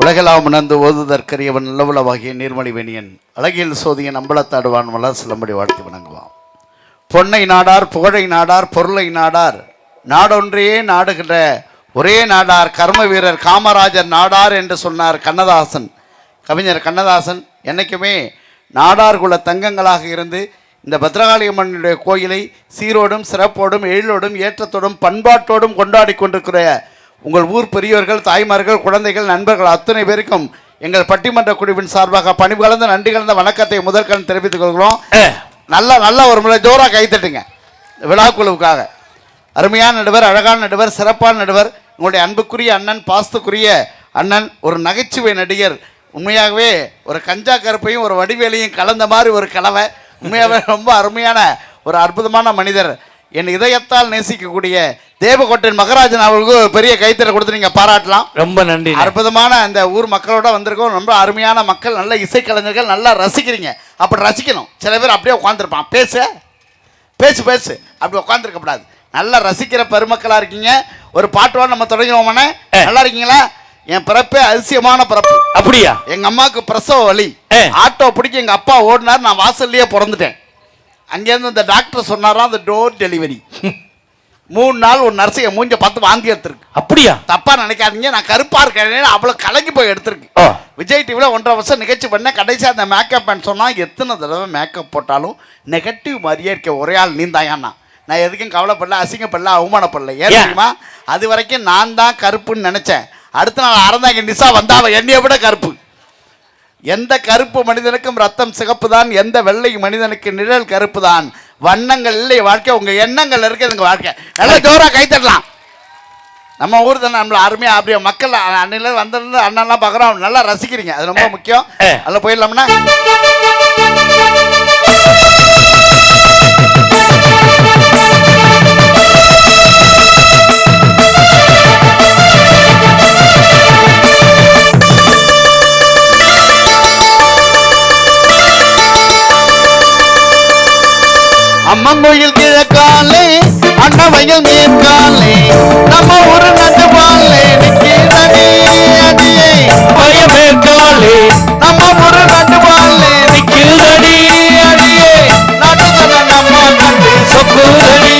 உலகெல்லாம் உணர்ந்து ஓதுதற்கரியவன் நல்லவுளவாகிய நீர்மணிவேணியன் அழகியல் சோதியன் அம்பலத்தாடுவான் மலர் சிலம்படி வாழ்த்தி வணங்குவான். பொன்னை நாடார் புகழை நாடார் பொருளை நாடார் நாடொன்றையே நாடுகின்ற ஒரே நாடார் கர்ம வீரர் காமராஜர் நாடார் என்று சொன்னார் கண்ணதாசன். கவிஞர் கண்ணதாசன் என்றைக்குமே நாடார் குல தங்கங்களாக இருந்து இந்த பத்ரகாளியம்மனுடைய கோயிலை சீரோடும் சிறப்போடும் எழிலோடும் ஏற்றத்தோடும் பண்பாட்டோடும் கொண்டாடி கொண்டிருக்கிற உங்கள் ஊர் பெரியோர்கள், தாய்மார்கள், குழந்தைகள், நண்பர்கள் அத்தனை பேருக்கும் எங்கள் பட்டிமன்ற குழுவின் சார்பாக பணிவு கலந்த நன்றி கலந்த வணக்கத்தை முதற்கண் தெரிவித்துக் கொள்கிறோம். நல்ல ஒரு முறை ஜோராக கைத்தட்டுங்க விழா குழுவுக்காக. அருமையான நடுவர், அழகான நடுவர், சிறப்பான நடுவர், உங்களுடைய அன்புக்குரிய அண்ணன், பாசத்துக்குரிய அண்ணன், ஒரு நகைச்சுவை நடிகர். உண்மையாகவே ஒரு கஞ்சா கருப்பையும் ஒரு வடிவேலையும் கலந்த மாதிரி ஒரு கலவை. உண்மையாகவே ரொம்ப அருமையான ஒரு அற்புதமான மனிதர். என் இதயத்தால் நேசிக்கக்கூடிய தேவகோட்டையின் மகராஜன் அவர்களுக்கு பெரிய கைத்தறி கொடுத்து நீங்கள் பாராட்டலாம். ரொம்ப நன்றி. அற்புதமான அந்த ஊர் மக்களோட வந்திருக்கோம். ரொம்ப அருமையான மக்கள், நல்ல இசைக்கலைஞர்கள், நல்லா ரசிக்கிறீங்க. அப்படி ரசிக்கணும். சில பேர் அப்படியே உட்காந்துருப்பான், பேசு அப்படி உட்காந்துருக்கப்படாது. நல்லா ரசிக்கிற பெருமக்களாக இருக்கீங்க. ஒரு பாட்டோட நம்ம தொடங்கினோம்னே. நல்லா இருக்கீங்களா? என் பிறப்பே அதிசயமான பிறப்பு. அப்படியா? எங்க அம்மாவுக்கு பிரசவ வலி, ஆட்டோ பிடிக்க எங்க அப்பா ஓடினார், நான் வாசல்லையே பிறந்துட்டேன். அங்கேருந்து இந்த டாக்டர் சொன்னாராம், அந்த டோர் டெலிவரி 3 நாள் ஒரு நர்ஸை மூஞ்ச பார்த்து வாந்தி எடுத்துருக்கு. அப்படியா? தப்பா நினைக்காதீங்க, நான் கருப்பா இருக்கேன், அவ்வளோ கலங்கி போய் எடுத்திருக்கு. விஜய் டிவியில் 1.5 வருஷம் நிகழ்ச்சி பண்ணேன். கடைசியாக அந்த மேக்கப் சொன்னால் எத்தனை தடவை மேக்கப் போட்டாலும் நெகட்டிவ் மாதிரியே இருக்க ஒரே ஆள் நீந்தாயான்னா. நான் எதுக்கும் கவலைப்படல, அசிங்கப்படல, அவமானப்படல. ஏன் தெரியுமா? அது வரைக்கும் நான் தான் கருப்புன்னு நினச்சேன். அடுத்த நாள் அறந்தாங்க நிசா வந்தாவ என்னைய விட கருப்பு. எந்த கருப்பு மனிதனுக்கும் ரத்தம் சிகப்பு தான், எந்த வெள்ளை மனிதனுக்கு நிழல் கருப்பு தான். வண்ணங்கள் இல்லை வாழ்க்கை, உங்க எண்ணங்கள் இருக்குதுங்க வாழ்க்கை. நல்லா ஜோரா கைத்தட்டலாம். நம்ம ஊர் தானே, நம்மள அருமையா அப்படியே மக்கள் அன்னையில வந்திருந்து அண்ணன்லாம் பார்க்குறோம், நல்லா ரசிக்கிறீங்க, அது ரொம்ப முக்கியம். அதில் போயிடலாம்னா அம்மன் கோயில் கிழக்காலே, அண்ணவயல் மேற்காலே, நம்ம ஒரு நட்டு பாலே நிற்கிறே அடியே வயல் மேற்காலே, நம்ம ஒரு நட்டு பாலே நிற்கிறடி அடியே நாட்டுதன நம்ம கண்டு சொக்குதடி.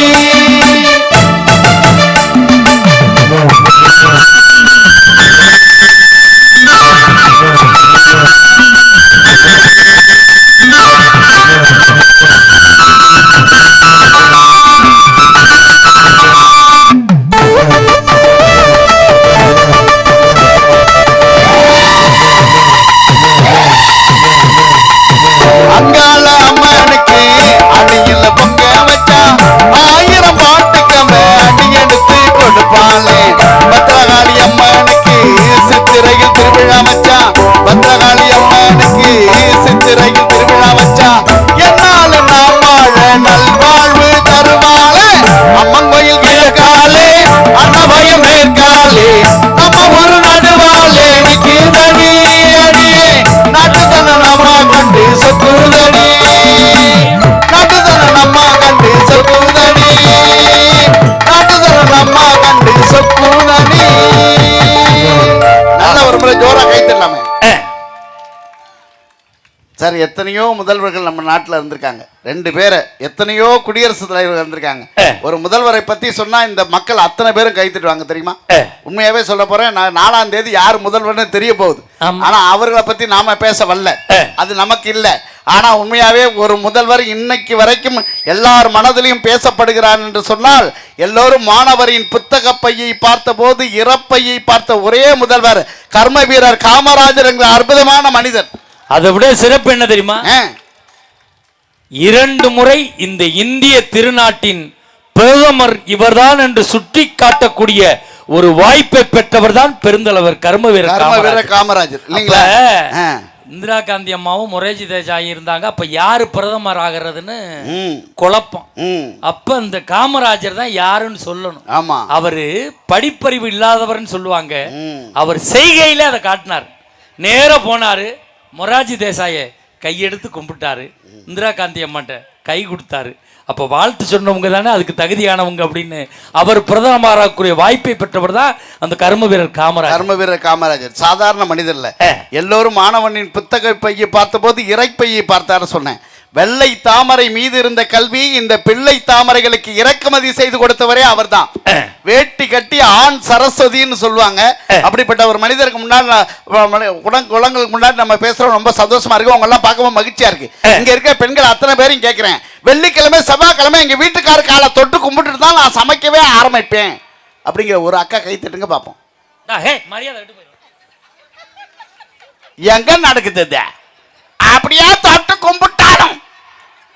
சார், எத்தனையோ முதல்வர்கள் நம்ம நாட்டில் இருந்திருக்காங்க, 2 பேரை, எத்தனையோ குடியரசுத் தலைவர்கள் இருந்திருக்காங்க. ஒரு முதல்வரை பத்தி சொன்னா இந்த மக்கள் அத்தனை பேரும் கைத்திட்டுவாங்க தெரியுமா? உண்மையாவே சொல்ல போறேன், 4ஆம் தேதி யார் முதல்வர்னு தெரிய போகுது. ஆனா அவர்களை பத்தி நாம பேச வரல, அது நமக்கு இல்லை. ஆனா உண்மையாவே ஒரு முதல்வர் இன்னைக்கு வரைக்கும் எல்லார் மனதிலையும் பேசப்படுகிறார் என்று சொன்னால், எல்லோரும் மாணவரின் புத்தக பையை பார்த்த போது இறப்பையை பார்த்த ஒரே முதல்வர் கர்ம வீரர் காமராஜர் என்கிற அற்புதமான மனிதர். அதை விட சிறப்பு என்ன தெரியுமா? 2 முறை இந்த இந்திய திருநாட்டின் பிரதமர் இவர்தான் என்று சுட்டி காட்டக்கூடிய ஒரு வாய்ப்பை பெற்றவர் தான் பெருந்தலைவர் கர்ம வீரர் காமராஜர். இல்லைங்களா? இந்திரா காந்தி அம்மாவும் மொரார்ஜி தேசாய் இருந்தாங்க. அப்ப யாரு பிரதமர் ஆகிறதுன்னு குழப்பம். அப்ப இந்த காமராஜர் தான் யாருன்னு சொல்லணும். ஆமா, அவரு படிப்பறிவு இல்லாதவர்னு சொல்லுவாங்க. அவர் செய்கையில அதை காட்டினார். நேர போனாரு, மொரார்ஜி தேசாயை கையெடுத்து கும்பிட்டாரு, இந்திரா காந்தி அம்மாட்ட கை கொடுத்தாரு. அப்ப வாழ்த்து சொன்னவங்க தானே அதுக்கு தகுதியானவங்க அப்படின்னு அவர் பிரதமராகக்கூடிய வாய்ப்பை பெற்றவர் தான் அந்த கர்ம வீரர் காமராஜர். சாதாரண மனிதர் இல்ல. எல்லோரும் மாணவனின் புத்தக பையை பார்த்தபோது இறைப்பையை பார்த்தாரு சொன்னேன். வெள்ளை தாமரை மீது இருந்த கல்வி இந்த பிள்ளை தாமரைகளுக்கு இறக்குமதி செய்து கொடுத்தவரே அவர் தான். வேட்டி கட்டி ஆண் சரஸ்வதினு சொல்லுவாங்க. அப்படிப்பட்ட ஒரு மனிதருக்கு முன்னாடி குளங்களுக்கு முன்னாடி நம்ம பேசுறோம். ரொம்ப சந்தோஷமா இருக்கு. அவங்க எல்லாம் பார்க்கும்போது மகிழ்ச்சியா இருக்கு. இங்க இருக்க பெண்கள் அத்தனை பேரையும் கேட்கிறேன், வெள்ளிக்கிழமை செவ்வாய்க்கிழமை எங்க வீட்டுக்கார காலை தொட்டு கும்பிட்டு தான் நான் சமைக்கவே ஆரம்பிப்பேன் அப்படிங்கிற ஒரு அக்கா கை தட்டுங்க பார்ப்போம். எங்க நடக்குது? அப்படியே தொட்டு கும்பிட்டாலும்.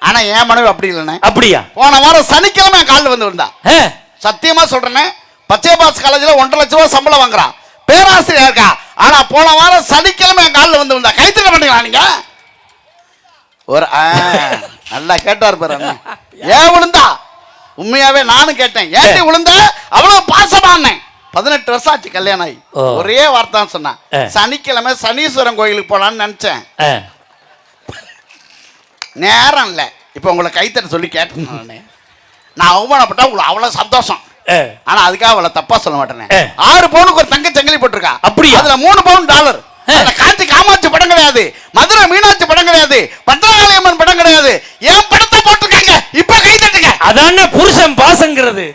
ஆனா என் மனைவி அப்படி இல்லைண்ணே. அப்படியா? போன வாரம் சனிக்கிழமை என் காலில் வந்து விழுந்தா. சத்தியமா சொல்றேன், பச்சை பாஸ் காலேஜ்ல 1.5 லட்சம் ரூபாய் சம்பளம் வாங்குறான், பேராசிரியர் இருக்கா. ஆனா போன வாரம் சனிக்கிழமை என் காலில் வந்து விழுந்தா. கைத்தட்ட பண்ணீங்களா நீங்க? ஒரு நல்லா கேட்டார் பாரு. ஏன் விழுந்தா? உண்மையாவே நானும் கேட்டேன், ஏன் விழுந்த? அவ்வளவு பாசமானேன். 18 வருஷம் ஆச்சு கல்யாணம் ஆகி. ஒரே வார்த்தை சொன்னான், சனிக்கிழமை சனீஸ்வரன் கோயிலுக்கு போலான்னு நினைச்சேன். நேரம் இல்லை. இப்ப உங்களை கைத்தட்ட சொல்லி கேட்டேன். நான் அவமானப்பட்டா உங்களுக்கு அவ்வளவு சந்தோஷம். ஆனா அதுக்காக அவளை தப்பா சொல்ல மாட்டேன். 6 பவுனுக்கு ஒரு தங்க சங்கிலி போட்டிருக்கா. அப்படி அதுல 3 பவுன் டாலர். காஞ்சி காமாட்சி படம் கிடையாது, மதுரை மீனாட்சி படம் கிடையாது, பத்திரகாளியம்மன் படம் கிடையாது. என் படத்தை போட்டிருக்காங்க. இப்ப கை தட்டுங்க. அதான புருஷன் பாசங்கிறது.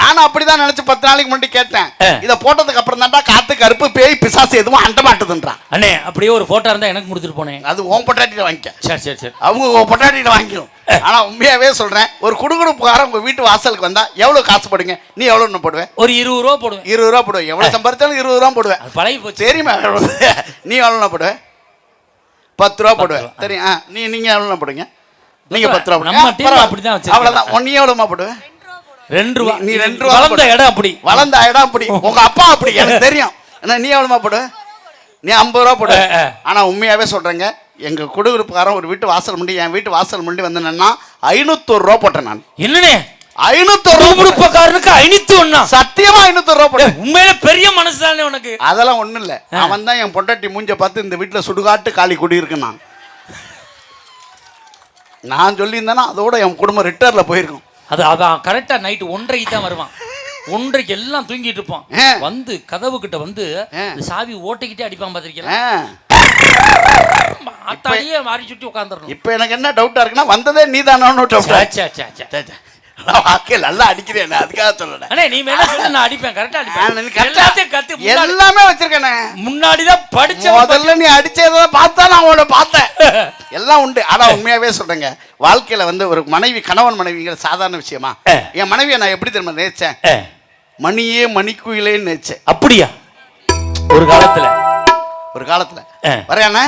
நானும் அப்படிதான் நினைச்சு 10 நாளைக்கு முன்னாடி கேட்டேன். இத போட்டதுக்கு அப்புறம் தான்டா காத்து கருப்பு பேய் பிசாசு எதுவும் அண்ட மாட்டுதுன்றான். அண்ணே அப்படியே ஒரு போட்டோ இருந்தா எனக்கு முடிச்சிட்டு போனேன். அது உன் பொட்டாட்டிட்ட வாங்கிக்க. சரி சரி சரி, அவங்க உன் பொட்டாட்டிட்ட வாங்கிடும். ஆனா உண்மையாவே சொல்றேன், ஒரு குடுகுடுப்புக்காரன் உங்க வீட்டு வாசலுக்கு வந்தா எவ்வளவு காசு போடுங்க? நீ எவ்வளவு போடுவேன்? ஒரு 20 ரூபா போடுவேன். 20 ரூபா போடுவேன். எவ்வளவு சம்பாதிச்சாலும் 20 ரூபா போடுவேன். பழகி போச்சு. தெரியுமா? நீ எவ்வளவு போடுவேன்? 10 ரூபா போடுவேன். தெரியும். நீங்க எவ்வளவு போடுங்க? நீங்க 10 ரூபா. நம்ம டீம் அப்படிதான் வச்சிருக்கோம். அவ்வளவுதான். நீ எவ்வளவு போடுவேன்? 2 ரூபா. நீ 2 ரூபா. வளர்ந்த இடம் அப்படி. வளர்ந்த இடம் அப்படி. உங்க அப்பா அப்படி எனக்கு தெரியும். நீ எவ்வளவு போடுவேன்? நீ 50 ரூபா போடு. ஆனா உண்மையாவே சொல்றேங்க, எங்க குடுகுடுப்புக்காரன் ஒரு வீட்டு வாசல் முண்டி என் வீட்டு வாசல் முண்டி வந்தேன்னா 501 ரூபா போட்டேன் நான். என்னனே 501 குடுகுடுப்புக்காரனுக்கு 501? சத்தியமா 501 ரூபா போட்டேன். உண்மையிலே பெரிய மனசு தானே உனக்கு. அதெல்லாம் ஒண்ணும் இல்ல. அவன் தான் என் பொண்டாட்டி மூஞ்ச பார்த்து இந்த வீட்டுல சுடுகாட்டு காலி குடி இருக்கு. நான் சொல்லியிருந்தேன்னா அதோட என் குடும்பம் ரிட்டர்ல போயிருக்கும். அதான் கரெக்டா நைட்டு 1:30 தான் வருவான். 1:30 எல்லாம் தூங்கிட்டு இருப்பான். வந்து கதவு கிட்ட வந்து சாவி ஓட்டிக்கிட்டே அடிப்பான். பாத்திருக்கீங்களா? அத்தாடியே மாறி சுட்டி உட்காந்துடணும். இப்ப எனக்கு என்ன டவுட்டா இருக்குன்னா, வந்ததே நீ தானே. நல்லா அடிக்கிறேன், அதுக்காக சொல்லல. நீ மேல சொல்லு, நான் அடிப்பேன். கரெக்டா அடிப்பேன். எல்லாமே வச்சிருக்கேன். முன்னாடிதான் படிச்ச. முதல்ல நீ அடிச்சத பார்த்தா நான் உன்னை பார்த்தேன். எல்லாம் உண்டு. ஆனா உண்மையாவே சொல்றேங்க, வாழ்க்கையில வந்து ஒரு மனைவி கணவன் மனைவிங்கிற சாதாரண விஷயமா? என் மனைவியை நான் எப்படி தெரியுமா நினைச்சேன்? மணியே மணிக்குயிலேன்னு நினைச்சேன். அப்படியா? ஒரு காலத்துல வரையாண்ணா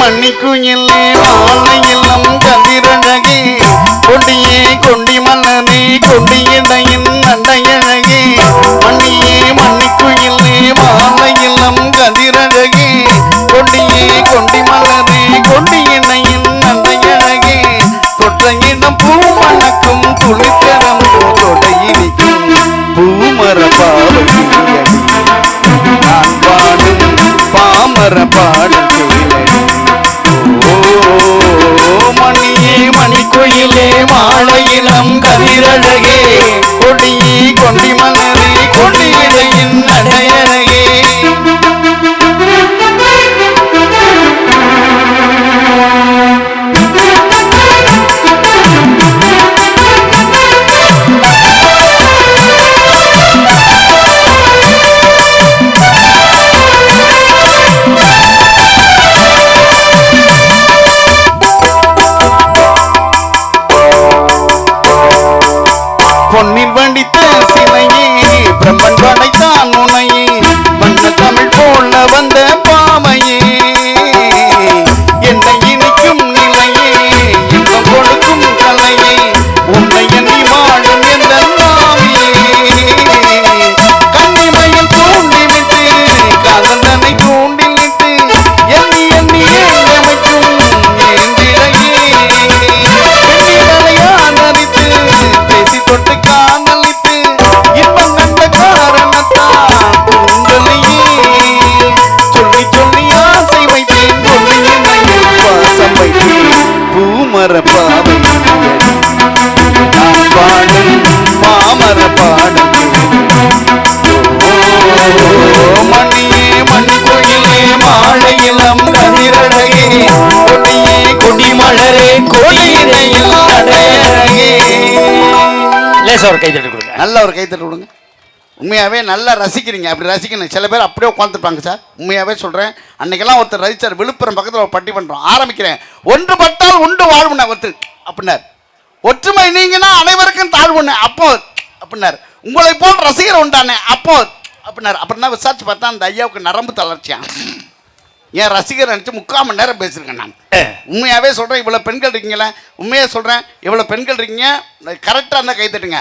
மணிக்குயிலே மாலையிலும் கதிரழகே, கொடியே கொண்டி மலரே கொடியிடையின் அண்டையழகே. மணியே மணிக்குயிலே மாலையிலும் கதிரழகே, கொடியே கொண்டி மலரே கொடியிடையின் அண்டையழகே. தொட்ட இடம் பூ மணக்கும் துளித்தரம் தொடையினிக்கும் பூமர பாவடி நான் பாடும் பாமர பாடல். சந்தோஷம் ஒரு கைத்தட்டு கொடுங்க. நல்ல ஒரு கைத்தட்டு கொடுங்க. உண்மையாகவே நல்லா ரசிக்கிறீங்க. அப்படி ரசிக்கணும். சில பேர் அப்படியே உட்காந்துருப்பாங்க சார். உண்மையாகவே சொல்கிறேன். அன்றைக்கெல்லாம் ஒருத்தர் ரசித்தார். விழுப்புரம் பக்கத்தில் ஒரு பட்டி பண்ணுறோம். ஆரம்பிக்கிறேன். ஒன்றுபட்டால் உண்டு வாழ்வுண்ண ஒருத்தர் அப்படின்னார். ஒற்றுமை நீங்கன்னா அனைவருக்கும் தாழ்வுண்ண அப்போ அப்படின்னார். உங்களை போல் ரசிகர் உண்டானே அப்போ அப்படின்னார். அப்புறம் தான் விசாரிச்சு பார்த்தா அந்த ஐயாவுக்கு நரம்பு தளர்ச்சியான். என் ரசிகர் நினச்சி 3/4 மணி நேரம் பேசியிருக்கேன் நான். உண்மையாகவே சொல்கிறேன். இவ்வளோ பெண்கள் இருக்கீங்களே, உண்மையாக சொல்கிறேன். இவ்வளோ பெண்கள் இருக்கீங்க, கரெக்டாக இருந்தால் கைத்தட்டுங்க.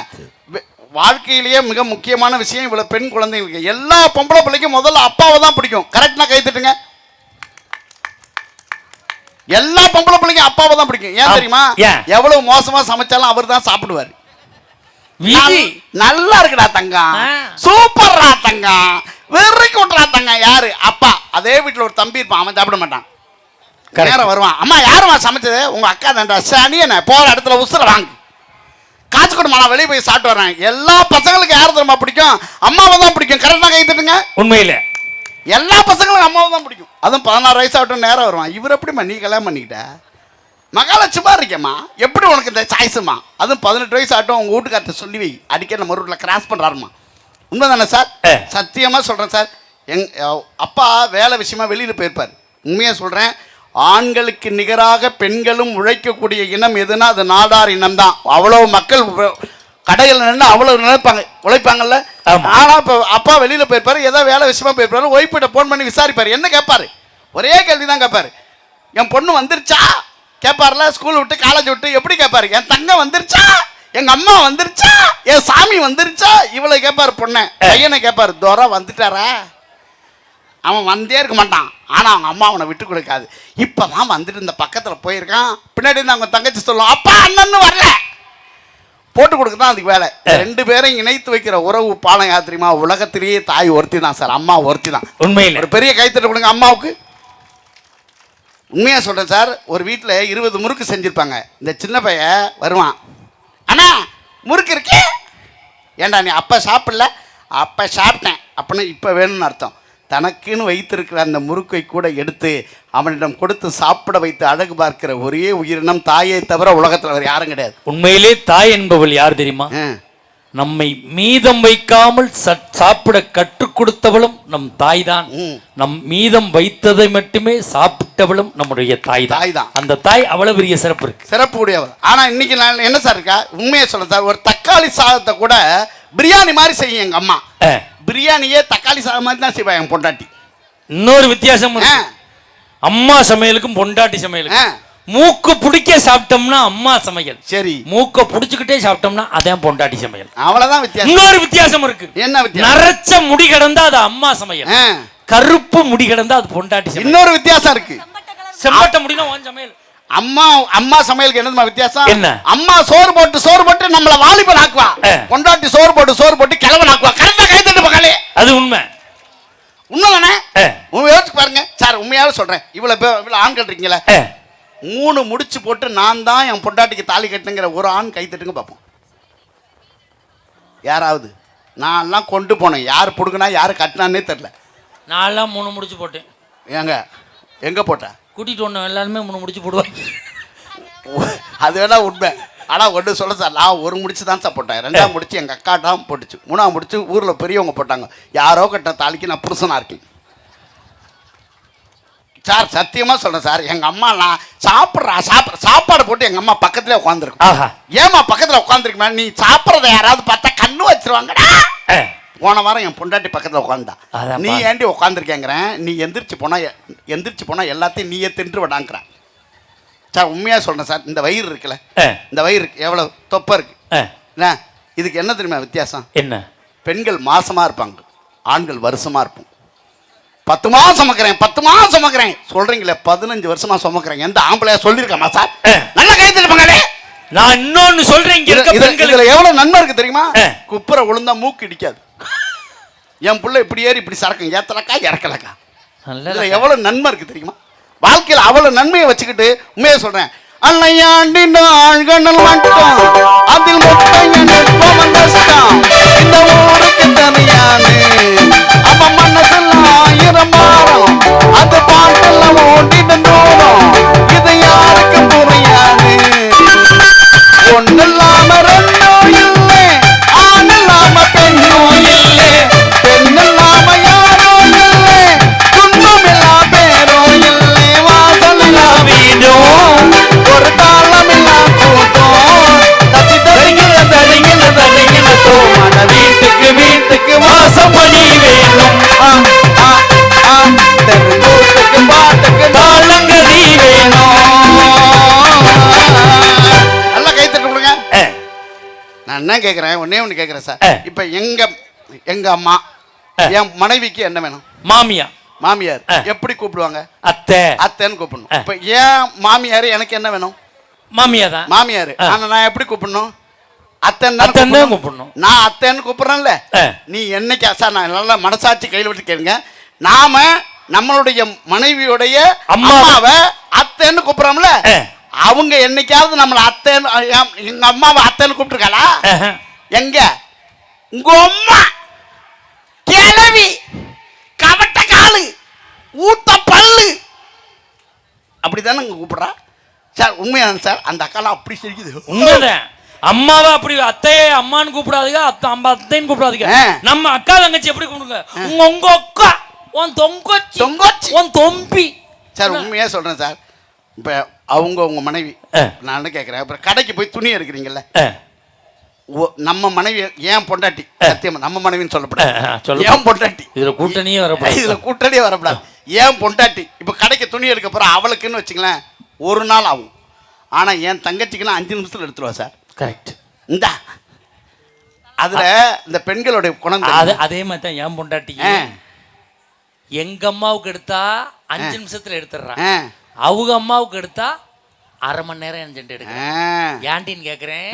வாழ்க்கையிலேயே மிக முக்கியமான விஷயம் இவ்வளோ பெண் குழந்தைங்களுக்கு. எல்லா பொம்பளை பிள்ளைக்கும் முதல்ல அப்பாவை தான் பிடிக்கும். கரெக்டாக கைத்தட்டுங்க. எல்லா பொம்பளை பிள்ளைக்கும் அப்பாவை தான் பிடிக்கும். ஏன் தெரியுமா? எவ்வளவு மோசமாக சமைச்சாலும் அவர் தான் சாப்பிடுவார். நல்லா இருக்குடா தங்கம், சூப்பர்ரா தங்கம், வெறி கூட்டுறா தங்கம். யாரு? அப்பா. அதே வீட்டில் ஒரு தம்பி இருப்பான், அவன் சாப்பிட மாட்டான். நேரம் வருவான், அம்மா யாருமா சமைச்சது? உங்க அக்கா தான்டா. சனியன போற இடத்துல உசுர வாங்க, காசு கொடுமா, நான் வெளியே போய் சாப்பிட்டு வரேன். எல்லா பசங்களுக்கும் யார் தெரியுமா பிடிக்கும்? அம்மாவை தான் பிடிக்கும். கரெக்டாக கை தட்டுங்க. உண்மையில எல்லா பசங்களுக்கும் அம்மாவை தான் பிடிக்கும். அதுவும் 16 வயசு ஆகட்டும் நேரம் வருவான். இவர் எப்படிமா நீ கல்யாணம் பண்ணிக்கிட்ட? மகாலட்சுமா இருக்கேம்மா, எப்படி உனக்கு இந்த சாய்ஸுமா? அதுவும் 18 வயசு ஆகட்டும் உங்கள் வீட்டுக்கார்ட்ட சொல்லி வை, அடிக்கடி நம்ம ரூட்டில் கிராஸ் பண்ணுறாருமா. உண்மை தானே சார்? சத்தியமாக சொல்கிறேன் சார். அப்பா வேலை விஷயமா வெளியில் போயிருப்பார். உண்மையாக சொல்கிறேன். ஆண்களுக்கு நிகராக பெண்களும் உழைக்கக்கூடிய இனம் எதுனா அது நாடார் இனம் தான். அவ்வளோ மக்கள் கடையில் நின்று அவ்வளோ நினைப்பாங்க, உழைப்பாங்கல்ல. ஆனால் இப்போ அப்பா வெளியில் போயிருப்பார், ஏதோ வேலை விஷயமா போயிருப்பாரு. ஒய்ஃபிட்ட ஃபோன் பண்ணி விசாரிப்பார். என்ன கேட்பாரு? ஒரே கேள்வி தான் கேட்பாரு. என் பொண்ணு வந்துருச்சா கேட்பார்ல. ஸ்கூல் விட்டு காலேஜ் விட்டு எப்படி கேட்பாரு? என் தங்கம் வந்துருச்சா, எங்க அம்மா வந்துருச்சா, என் சாமி வந்துருச்சா, இவ்வளோ கேட்பாரு. பொண்ணை பையனை கேட்பாரு, தோரா வந்துட்டாரா? அவன் வந்தே இருக்க மாட்டான். ஆனால் அவங்க அம்மா அவனை விட்டு கொடுக்காது. இப்போ தான் வந்துட்டு இந்த பக்கத்தில் போயிருக்கான். பின்னாடி இருந்து அவங்க தங்கச்சி சொல்லுவோம், அப்பா அண்ணன்னு வரல, போட்டு கொடுக்க தான் அதுக்கு வேலை. 2 பேரையும் இணைத்து வைக்கிற உறவு பாலம் யார் தெரியுமா? உலகத்திலேயே தாய் ஒருத்தி தான் சார். அம்மா ஒருத்தி தான். உண்மையில் ஒரு பெரிய கைத்தட்டு கொடுங்க அம்மாவுக்கு. உண்மையாக சொல்கிறேன் சார். ஒரு வீட்டில் 20 முறுக்கு செஞ்சுருப்பாங்க. இந்த சின்ன பையன் வருவான், அண்ணா முறுக்கு இருக்கே. ஏண்டா நீ அப்போ சாப்பிடல? அப்போ சாப்பிட்டேன் அப்படின்னு இப்போ வேணும்னு அர்த்தம். தனக்குன்னு வைத்திருக்கிற அந்த முறுக்கை கூட எடுத்து அவனிடம் கொடுத்து சாப்பிட வைத்து அழகு பார்க்கிற ஒரே உயிரினம் தாயை தவிர உலகத்தில் வேறு யாரும் கிடையாது. உண்மையிலே தாய் என்பவள் யார் தெரியுமா? நம்மை மீதம் வைக்காமல் சாப்பிட கற்றுக் கொடுத்தவளும் நம் தாய் தான். நம் மீதம் வைத்ததை மட்டுமே சாப்பிட்டவளும் நம்முடைய தாய் தான். அந்த தாய் அவ்வளவு பெரிய சிறப்பு இருக்கு, சிறப்பு உடையவர். ஆனா இன்னைக்கு நான் என்ன சார் இருக்கா, உண்மையை சொல்ல சார், ஒரு தக்காளி சாதத்தை கூட பிரியாணி மாதிரி செய்யும் எங்க அம்மா. பிரியாணியே தக்காளி சாதம் மாதிரி தான் செய்வா என் பொண்டாட்டி. இன்னொரு வித்தியாசம், அம்மா சமையலுக்கும் பொண்டாட்டி சமையலுக்கும் மூக்கு பிடிக்க சாப்பிட்டோம்னா அம்மா சமையல் சரி, மூக்க பிடிச்சுக்கிட்டே சாப்பிட்டோம்னா அதான் பொண்டாட்டி சமையல். அவ்வளவுதான் வித்தியாசம். இன்னொரு வித்தியாசம் இருக்கு. என்ன வித்தியாசம்? நரைச்ச முடி கிடந்தா அது அம்மா சமையல், கருப்பு முடி கிடந்தா அது பொண்டாட்டி சமையல். இன்னொரு வித்தியாசம் இருக்கு. செம்பட்ட முடினா உன் சமையல். அம்மா சமையலுக்கு என்ன வித்தியாசம்? என்ன? அம்மா சோறு போட்டு நம்மள வாலிபன் ஆக்குவா, பொண்டாட்டி சோறு போட்டு கிழவன் ஆக்குவா. கரெக்டா கை தட்டு பக்காலே. அது உண்மை. உண்மைதானே? யோசிச்சு பாருங்க சார். உண்மையாவே சொல்றேன். இவ்வளவு ஆண்கள் இருக்கீங்களா, 3 முடிச்சு போட்டு நான் தான் என் பொண்டாட்டிக்கு தாலி கட்டுங்கிற ஒரு ஆண் கை தட்டுங்க பார்ப்போம். யாராவது? நான்லாம் கொண்டு போனேன், யார் பிடுங்கினா யார் கட்டினான்னே தெரில. நான்லாம் 3 முடிச்சு போட்டேன். எங்க போட்ட? கூட்டிட்டு ஒன்று எல்லாருமே 3 முடிச்சு போடுவாங்க. அது வேணா உண்மை. ஆனால் ஒன்று சொல்ல சார், நான் 1 முடிச்சு தான் சார் போட்டேன். 2ஆம் முடிச்சு எங்கள் அக்கா தான் போட்டுச்சு. 3ஆம் முடிச்சு ஊரில் பெரியவங்க போட்டாங்க. யாரோ கட்ட தாலிக்கு நான் புருஷனாக இருக்கேன் சார். சத்தியமாக சொல்கிறேன் சார். எங்கள் அம்மா நான் சாப்பாடு போட்டு எங்கள் அம்மா பக்கத்துலேயே உட்காந்துருக்கும். ஏமா பக்கத்தில் உட்காந்துருக்குமா? நீ சாப்பிட்றத யாராவது பார்த்தா கண்ணு வச்சிருவாங்கடா. போன வாரம் என் பொண்டாட்டி பக்கத்தில் உட்காந்தா. நீ ஏண்டி உட்காந்துருக்கேங்கிறேன். நீ எந்திரிச்சு போனால் எல்லாத்தையும் நீயே தின்று விடாங்கிறேன் சார். உண்மையாக சொல்கிறேன் சார். இந்த வயிறு இருக்குல்ல, இந்த வயிறு எவ்வளோ தொப்பை இருக்கு என்ன? இதுக்கு என்ன தெரியுமா வித்தியாசம்? என்ன? பெண்கள் மாசமாக இருப்பாங்க, ஆண்கள் வருஷமாக இருப்போம். 10 மாதம் சுமக்கிறேன் சொல்றீங்களே, 15 வருஷமா சுமக்கிறேன். எந்த ஆம்பளையா சொல்லியிருக்காமா சார்? நல்லா கை தட்டுப்பாங்களே. நான் இன்னொன்னு சொல்றேன். இதுல எவ்வளவு நன்மை இருக்கு தெரியுமா? குப்புற விழுந்தா மூக்கு இடிக்காது. என் புள்ள இப்படி ஏறி இப்படி சரக்கம் ஏத்தலக்கா இறக்கலக்கா. இதுல எவ்வளவு நன்மை இருக்கு தெரியுமா? வாழ்க்கையில் அவ்வளவு நன்மையை வச்சுக்கிட்டு உண்மையை சொல்றேன். அன்னையாண்டி நாள்கணல் மட்டும் அதில் இந்த ஊருக்கு தனியானு அவன் மனசுல 1000 மாறம் அது பாட்டெல்லாம் ஓட்டிட்டு தோணும். இது யாருக்கு புரியாது. ஒன்னு இல்லாம 2 இல்லை, நான் என்ன கேட்குறேன், ஒன்னே ஒன்று கேட்குறேன் சார். இப்போ எங்க அம்மா என் மனைவிக்கு என்ன வேணும்? மாமியார் எப்படி கூப்பிடுவாங்க? அத்தைன்னு கூப்பிடணும். இப்போ ஏன் மாமியார் எனக்கு என்ன வேணும்? மாமியார். ஆனா நான் எப்படி கூப்பிடணும்? அத்தைன்னு கூப்பிடணும். நான் அத்தைன்னு கூப்பிடுறேன்ல, நீ என்னைக்கா சார்? நான் நல்லா மனசாட்சி கையில் விட்டு கேளுங்க. நாம நம்மளுடைய மனைவியுடைய அம்மாவை அத்தைன்னு கூப்பிடுறோம்ல, அவங்க என்னைக்காவது நம்மள அத்தைன்னு, எங்க அம்மாவை அத்தைன்னு கூப்பிட்டுருக்காளா? எங்க உங்க அம்மா கிளவி கவட்ட காலு ஊத்த பல்லு அப்படித்தானே கூப்பிடுறா சார். உண்மையான சார், அந்த அக்காலாம் அப்படி சிரிக்குது. உண்மைதான். அம்மாவை அப்படி அத்தையே அம்மான்னு கூப்பிடாதுங்க, அத்தைன்னு கூப்பிடாதுங்க. நம்ம அக்கா தங்கச்சி எப்படி கூப்பிடுங்க? உங்க அக்கா, உன் தொங்கச்சி, உன் தொம்பி. சார் உண்மையா சொல்றேன் சார். இப்ப உங்க மனைவி, நான் என்ன கேட்கிறேன், அப்புறம் கடைக்கு போய் துணி எடுக்கிறீங்கல்ல, நம்ம மனைவி ஏன் பொண்டாட்டி, சத்தியமா நம்ம மனைவின்னு சொல்லப்படாது, ஏன் பொண்டாட்டி. இதுல கூட்டணியே வரப்படாது. ஏன் பொண்டாட்டி இப்ப கடைக்கு துணி எடுக்க போற அவளுக்குன்னு வச்சுங்களேன், ஒரு நாள் ஆகும். ஆனா என் தங்கச்சிக்குன்னா 5 நிமிஷத்துல எடுத்துருவா சார். கரெக்ட். இந்த அதுல இந்த பெண்களுடைய குணம் அதே மாதிரி தான் என் பொண்டாட்டி. எங்க அம்மாவுக்கு எடுத்தா 5 நிமிஷத்துல எடுத்துடுறான், அவங்க அம்மாவுக்கு எடுத்தா அரை மணி நேரம் என்ஜென்ட் எடுக்கிறேன். ஏன்டின்னு கேட்குறேன்.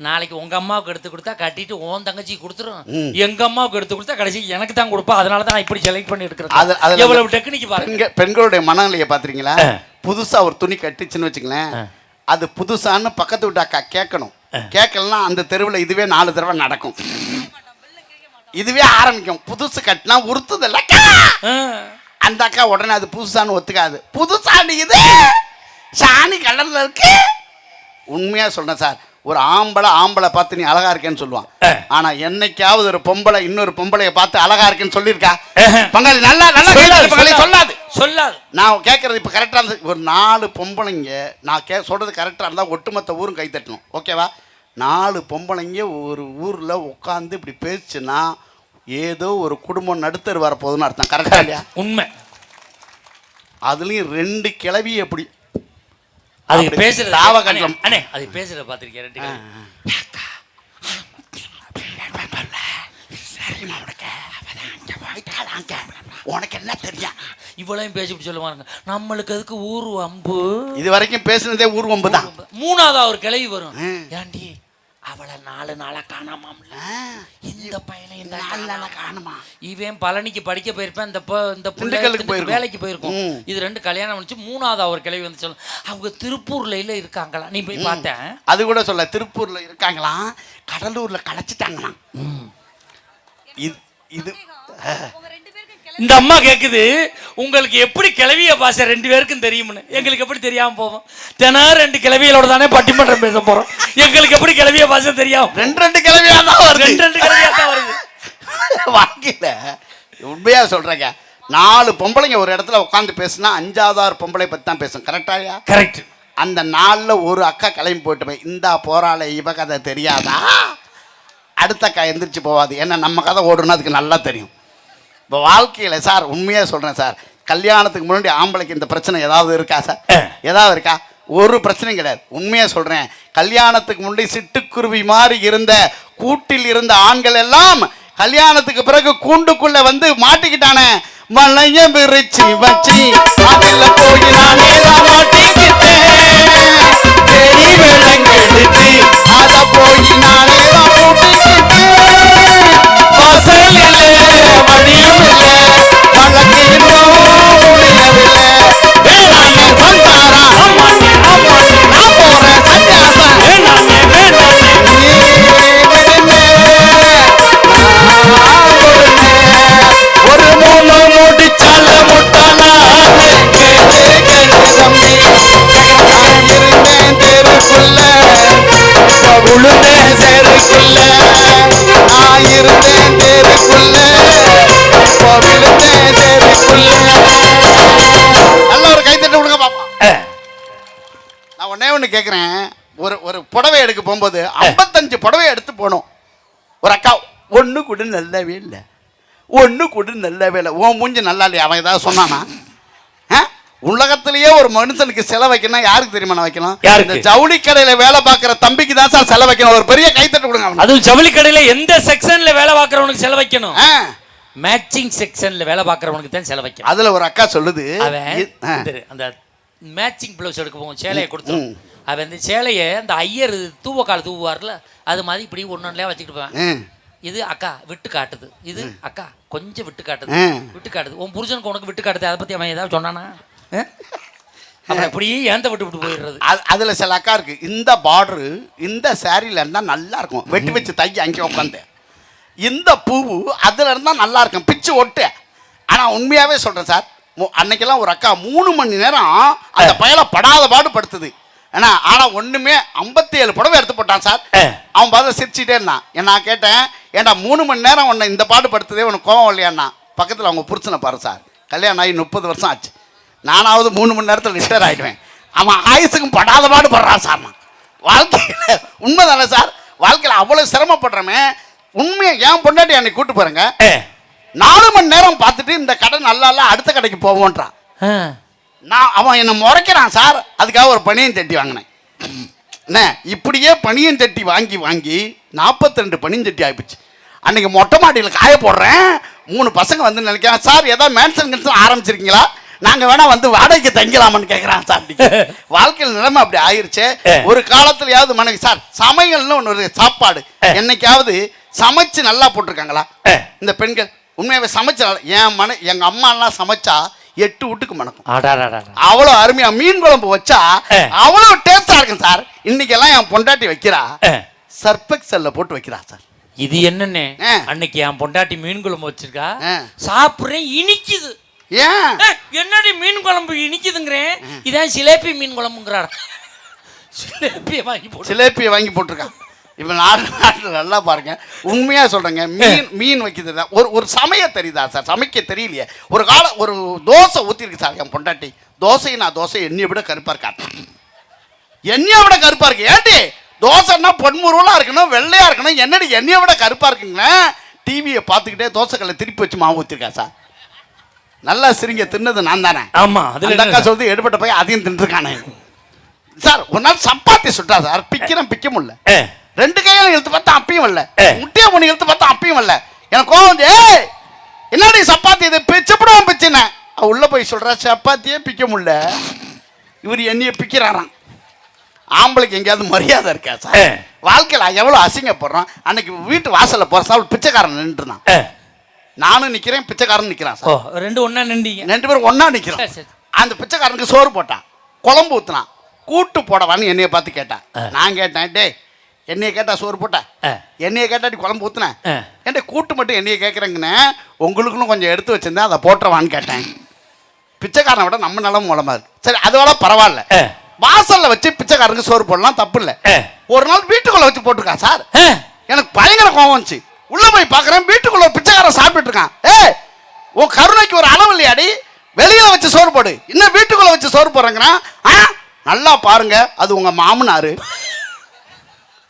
நாளைக்கு உங்க அம்மாவுக்கு எடுத்து கொடுத்தா கட்டிட்டு உன் தங்கச்சிக்கு கொடுத்துரும், எங்க அம்மாவுக்கு எடுத்து கொடுத்தா கடைசி எனக்கு தான் கொடுப்பா. அதனால தான் நான் இப்படி செலக்ட் பண்ணி எடுக்கிறேன். எவ்வளவு டெக்னிக் பாருங்க. பெண்களுடைய மனநிலையை பாத்துறீங்களா? புதுசா ஒரு துணி கட்டிச்சுன்னு வச்சுங்களேன், அது புதுசான்னு பக்கத்து விட்டு அக்கா கேட்கணும். கேட்கலன்னா அந்த தெருவில் இதுவே 4 தடவை நடக்கும், இதுவே ஆரம்பிக்கும். புதுசு கட்டினா உறுத்துதல்ல, அந்த அக்கா உடனே அது புதுசான்னு ஒத்துக்காது. புதுசாண்டி இது சாணி கடல்ல இருக்கு. உண்மையா சொல்றேன் சார், ஒரு ஆம்பளை பார்த்து நீ அழகா இருக்கேன்னு சொல்லுவான். ஆனா என்னைக்காவது ஒரு பொம்பளை இன்னொரு பொம்பளைய பார்த்து அழகா இருக்கேன்னு சொல்லியிருக்கா? பங்காளி நல்லா சொல்லாது. நான் கேட்கறது இப்ப கரெக்டா இருந்தது. ஒரு 4 பொம்பளைங்க, நான் சொல்றது கரெக்டா இருந்தா ஒட்டுமொத்த ஊரும் கை தட்டணும். ஓகேவா? 4 பொம்பளைங்க ஒரு ஊர்ல உட்காந்து இப்படி பேசுச்சுன்னா ஏதோ ஒரு குடும்பம் நடுத்தர் வரப்போகுதுன்னு அர்த்தம். கரெக்டா இல்லையா? உண்மை. அதுலயும் 2 கிளவி எப்படி அதுக்கு பேசுறது அண்ணே, அது பேசுறத பாத்திருக்கேன். உனக்கு என்ன தெரியும்? இவ்வளவு பேசிட்டு சொல்லுவாங்க, நம்மளுக்கு அதுக்கு ஊர் வம்பு. இது வரைக்கும் பேசுனதே ஊர் வம்பு தான். 3வது ஒரு கிளவி வரும், ஏண்டி அவளை 4 நாளா காணாமாம்ல, இந்த பையனை இந்த 4 நாளா காணுமா, இவன் பழனிக்கு படிக்க போயிருப்பேன், இந்த பிள்ளைகளுக்கு வேலைக்கு போயிருக்கும். இது 2 கல்யாணம் பண்ணிச்சு. 3வது ஒரு கிளவி வந்து சொல்லும், அவங்க திருப்பூர்ல இருக்காங்களா, நீ போய் பார்த்தேன். அது கூட சொல்ல, திருப்பூர்ல இருக்காங்களா, கடலூர்ல கலைச்சிட்டாங்களாம். இது இந்த அம்மா கேக்குது, உங்களுக்கு எப்படி கிளவிய பாச 2 பேருக்கும் தெரியும்னு. எங்களுக்கு எப்படி தெரியாம போவோம்? தினம் 2 கிளவிகளோட தானே பட்டிமன்றம் பேச போறோம். எங்களுக்கு எப்படி கிளவிய பாச தெரியும்? 2 கிளவியா தான் வருது. 2 கிளவியா தான் வருது. வாழ்க்கையில உண்மையா சொல்றேங்க, 4 பொம்பளைங்க ஒரு இடத்துல உட்காந்து பேசினா 5வது பொம்பளை பத்தி தான் பேசும். கரெக்டாயா? கரெக்ட். அந்த 4ல் ஒரு அக்கா கிளம்பி போயிட்டு போய், இந்தா போறாளே இவ கதை தெரியாதா, அடுத்த அக்கா எந்திரிச்சு போவாது. ஏன்னா நம்ம கதை ஓடுனா அதுக்கு நல்லா தெரியும். இப்போ வாழ்க்கையில் சார் உண்மையாக சொல்கிறேன் சார், கல்யாணத்துக்கு முன்னாடி ஆம்பளைக்கு இந்த பிரச்சனை ஏதாவது இருக்கா சார்? ஏதாவது இருக்கா? ஒரு பிரச்சனையும் கிடையாது. உண்மையாக சொல்கிறேன், கல்யாணத்துக்கு முன்னாடி சிட்டுக்குருவி மாதிரி இருந்த கூட்டில் இருந்த ஆண்கள் எல்லாம் கல்யாணத்துக்கு பிறகு கூண்டுக்குள்ள வந்து மாட்டிக்கிட்டானே, மலைய விரிச்சு வச்சு அதில் போய் நானே மாட்டிக்கிட்டேன், அதை போய் நானே கேட்கிறேன். ஒரு புடவை எடுக்க போகும்போது 55 புடவை எடுத்து போனோம். ஒரு அக்கா ஒண்ணு கூட நல்லாவே இல்லை, ஒண்ணு கூட நல்லாவே இல்லை. ஓ மூஞ்சி நல்லா இல்லையா? அவன் ஏதாவது சொன்னானா? உலகத்திலேயே ஒரு மனுஷனுக்கு செலவு வைக்கணும் யாருக்கு தெரியுமா நான் வைக்கணும்? யாருக்கு? இந்த ஜவுளி கடையில வேலை பார்க்கிற தம்பிக்கு தான் சார் செலவு வைக்கணும். ஒரு பெரிய கைத்தட்டு கொடுங்க. அதுவும் ஜவுளி கடையில எந்த செக்ஷன்ல வேலை பார்க்கறவனுக்கு செலவு வைக்கணும்? மேட்சிங் செக்ஷன்ல வேலை பார்க்கறவனுக்கு தான் செலவு வைக்கணும். அதுல ஒரு அக்கா சொல்லுது, அந்த மேட்சிங் ப்ளவுஸ் எடுக்க போவோம், சேலையை கொடுத்தோம். அவன் இந்த சேலையை அந்த ஐயர் தூவக்கால் தூவார்ல, அது மாதிரி இப்படி ஒன்னொன்னுலயே வச்சுக்கிட்டு போவேன். இது அக்கா விட்டு காட்டுது, இது அக்கா கொஞ்சம் விட்டு காட்டுது, விட்டு காட்டுது. உன் புருஷனுக்கு உனக்கு விட்டு காட்டுது, அதை பத்தி அவன் ஏதாவது சொன்னானா? அப்படியே ஏந்த விட்டு விட்டு போயிடுறது. அதுல சில அக்கா இருக்கு, இந்த பார்டரு இந்த சாரியில இருந்தா நல்லா இருக்கும், வெட்டி வச்சு தைக்க அங்கே உட்காந்து. இந்த பூவு அதுல இருந்தா நல்லா இருக்கும், பிச்சு ஒட்டு. ஆனா உண்மையாவே சொல்றேன் சார், அன்னைக்கெல்லாம் ஒரு அக்கா 3 மணி நேரம் அந்த பயலை படாத பாடு படுத்துது. ஆனா ஒண்ணுமே 57 புடவை எடுத்து போட்டான் சார். அவன் பதில் சிரிச்சுட்டே இருந்தான். நான் கேட்டேன், ஏன்டா 3 மணி நேரம் உன்னை இந்த பாடு படுத்துதே, உனக்கு கோவம் இல்லையாண்ணா? பக்கத்தில் அவங்க புருஷனை பாரு சார், கல்யாணம் ஆகி 30 வருஷம் ஆச்சு. நானாவது 3 மணி நேரத்தில் ரிட்டையர் ஆகிடுவேன். அவன் ஆயுசுக்கும் படாத பாடு படுறான் சார். வாழ்க்கையில் உண்மை தானே சார், வாழ்க்கையில் அவ்வளோ சிரமப்படுறமே. உண்மையை ஏன் பொண்டாட்டி அன்னைக்கு கூட்டு போறேங்க, 4 மணி நேரம் பார்த்துட்டு இந்த கடை நல்லா இல்லை, அடுத்த கடைக்கு போவோன்றான். அவன் என்னை முறைக்கிறான் சார். அதுக்காக ஒரு பனியன் சட்டி வாங்கினேன். இப்படியே பனியன் சட்டி வாங்கி 42 பனியன் சட்டி ஆகிப்போச்சு. அன்னைக்கு மொட்டை மாடியில் காய போடுறேன். 3 பசங்க வந்து நினைக்கிறான், சார் ஏதாவது மேன்சன் ஆரம்பிச்சிருக்கீங்களா, நாங்க வேணா வந்து வாடகைக்கு தங்கலாமான்னு கேட்கறான் சார். வாழ்க்கையில் நிலைமை அப்படி ஆயிருச்சு. ஒரு காலத்துலயாவது மனைவி சார் சமையல்னு ஒன்று சாப்பாடு என்னைக்காவது சமைச்சு நல்லா போட்டிருக்காங்களா இந்த பெண்கள்? உண்மையாவே சமைச்ச எங்க அம்மா எல்லாம் சமைச்சா 8 வீட்டுக்கு மணக்கும். அவ்வளோ அருமையா மீன் குழம்பு வச்சா அவ்வளோ டேஸ்டா இருக்கும் சார். இன்னைக்கெல்லாம் என் பொண்டாட்டி வைக்கிறா, சர்பெக்சல்ல போட்டு வைக்கிறா சார். இது என்னன்னு அன்னைக்கு என் பொண்டாட்டி மீன் குழம்பு வச்சிருக்கா, சாப்பிட்றேன் இனிக்குது. ஏன் என்னடி மீன் குழம்பு இனிக்குதுங்கிறேன், இதான் சிலேபி மீன் குழம்புங்கிறார். சிலேபியை வாங்கி போட்டிருக்கான். இப்போ நாட்டில் நல்லா பாருங்க, உண்மையா சொல்றேங்க, மீன் வைக்கிறது ஒரு சமைய தெரியுதா சார்? சமைக்க தெரியலையே. ஒரு தோசை ஊற்றிருக்கு சார் என் பொண்டாட்டி. தோசை என்னையை விட கருப்பா இருக்கா, என்னையை விட கருப்பா இருக்கு. ஏன்டி தோசைன்னா பொன்முருவலா இருக்கணும், வெள்ளையா இருக்கணும், என்னடி என்னையை விட கருப்பா இருக்குங்க? டிவியை பார்த்துக்கிட்டே தோசைக்கல்லை திருப்பி வச்சு மாவு ஊற்றிருக்கா சார். நல்லா சிரிங்க, தின்னது நான் தானே. ஆமா, அந்த அக்கா சொல்றது எடுபட்ட போய் அதையும் தின்றுருக்கானே சார். ஒரு நாள் சப்பாத்தி சுட்டா சார், பிக்க முடியல. 2 கையில இழுத்து பார்த்தா அப்பயும் இல்ல, முட்டையை பொண்ணு இழுத்து பார்த்தா அப்பயும் இல்ல. எனக்கு கோவம் வந்து, என்னடி சப்பாத்தி இது பிச்சப்படும் பிச்சுன. உள்ள போய் சொல்றா, சப்பாத்தியே பிக்க முடியல, இவர் என்னைய பிக்கிறாராம். ஆம்பளைக்கு எங்கேயாவது மரியாதை இருக்கா சார்? வாழ்க்கையில் எவ்வளோ அசிங்கப்படுறோம். அன்னைக்கு வீட்டு வாசல்ல போற சார் பிச்சைக்காரன் நின்றுனான், நானும் நிக்கிறேன், பிச்சைக்காரன் நிக்கிறான் சார். 2 பேரும் ஒன்னா நிக்கிறோம். அந்த பிச்சைக்காரனுக்கு சோறு போட்டான், குழம்பு ஊத்துனான், கூட்டு போடவான்னு என்னைய பார்த்து கேட்டான். நான் கேட்டேன், டே என்னைய கேட்டா சோறு போட்ட, என்னைய கேட்டாடி குழம்பு ஊத்துன, ஏன்டா கூட்டு மட்டும் என்னைய கேட்குறேங்கண்ணே, உங்களுக்குன்னு கொஞ்சம் எடுத்து வச்சிருந்தேன், அதை போட்டுறவான்னு கேட்டேன். பிச்சைக்காரனை விட நம்ம நிலம் மூலமா இருக்கு. சரி, அதோட பரவாயில்ல, வாசல்ல வச்சு பிச்சைக்காரனுக்கு சோறு போடலாம், தப்பு இல்லை. ஒரு நாள் வீட்டுக்குள்ள வச்சு போட்டிருக்கா சார். எனக்கு பயங்கர கோவம் வந்துச்சு. உள்ள போய் பாக்குறேன், வீட்டுக்குள்ள பிச்சைக்காரன் சாப்பிட்டு இருக்கான். உன் கருணைக்கு ஒரு அளவு இல்லையாடி, வெளியில வச்சு சோறு போடு, இன்னும் வீட்டுக்குள்ள வச்சு சோறு போடுறேங்கிறான். நல்லா பாருங்க, அது உங்க மாமனாரு.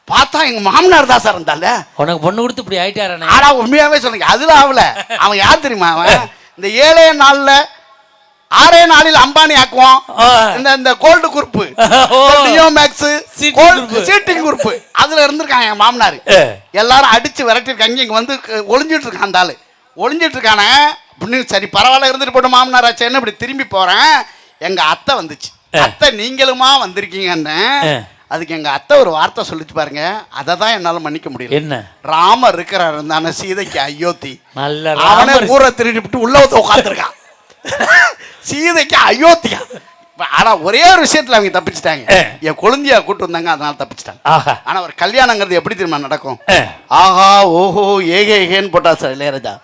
பார்த்தா எங்க மாமனார் தான் சார் இருந்தால. உனக்கு பொண்ணு கொடுத்து இப்படி ஆயிட்டாரு. ஆனா உண்மையாவே சொல்லுங்க, அதுல ஆகல. அவன் யார் தெரியுமா? அவன் இந்த 7 நாள்ல 6 நாளில் அம்பானி ஆக்குவான். இந்த கோல்டு குரூப், மேக்ஸ் சீட்டிங் குரூப், அதுல இருந்திருக்காங்க என் மாமனார். எல்லாரும் அடிச்சு விரட்டிருக்காங்க. இங்க வந்து ஒளிஞ்சிட்டு இருக்கான், அந்த ஆளு ஒளிஞ்சிட்டு இருக்கானே. அப்படின்னு சரி பரவாயில்ல, இருந்துட்டு போட்டு மாமனார் ஆச்சேன்னு இப்படி திரும்பி போறேன். எங்க அத்தை வந்துச்சு. அத்தை நீங்களுமா வந்திருக்கீங்கன்னு. அதுக்கு எங்க அத்தை ஒரு வார்த்தை சொல்லிச்சு பாருங்க, அதை தான் என்னால மன்னிக்க முடியல. என்ன? ராமர் இருக்கிறார் இருந்தானே சீதைக்கு அயோத்தி, அவனே ஊரை திருடிட்டு உள்ள உட்காந்துருக்கான். சீதைக்கு அயோத்தியா. ஆனா ஒரே ஒரு விஷயத்துல அவங்க தப்பிச்சுட்டாங்க, என் குழந்தையா கூட்டு வந்தாங்க, அதனால தப்பிச்சுட்டாங்க. ஆனா ஒரு கல்யாணங்கிறது எப்படி தெரியுமா நடக்கும்? ஆஹா ஓஹோ ஏகே ஏகேன்னு போட்டா சார் இளையராஜா.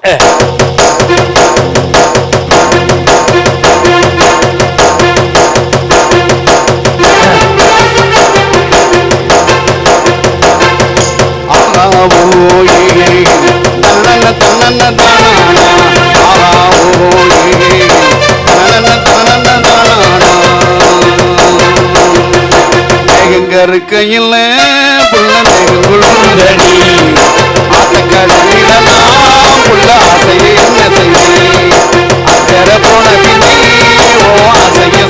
இருக்கையில் புள்ள மேகங்குழுந்தடி ஆட்டக்கடலிடலாம் புள்ள ஆசையை என்ன செய்ய அக்கறை போன பின்னே ஓ ஆசையை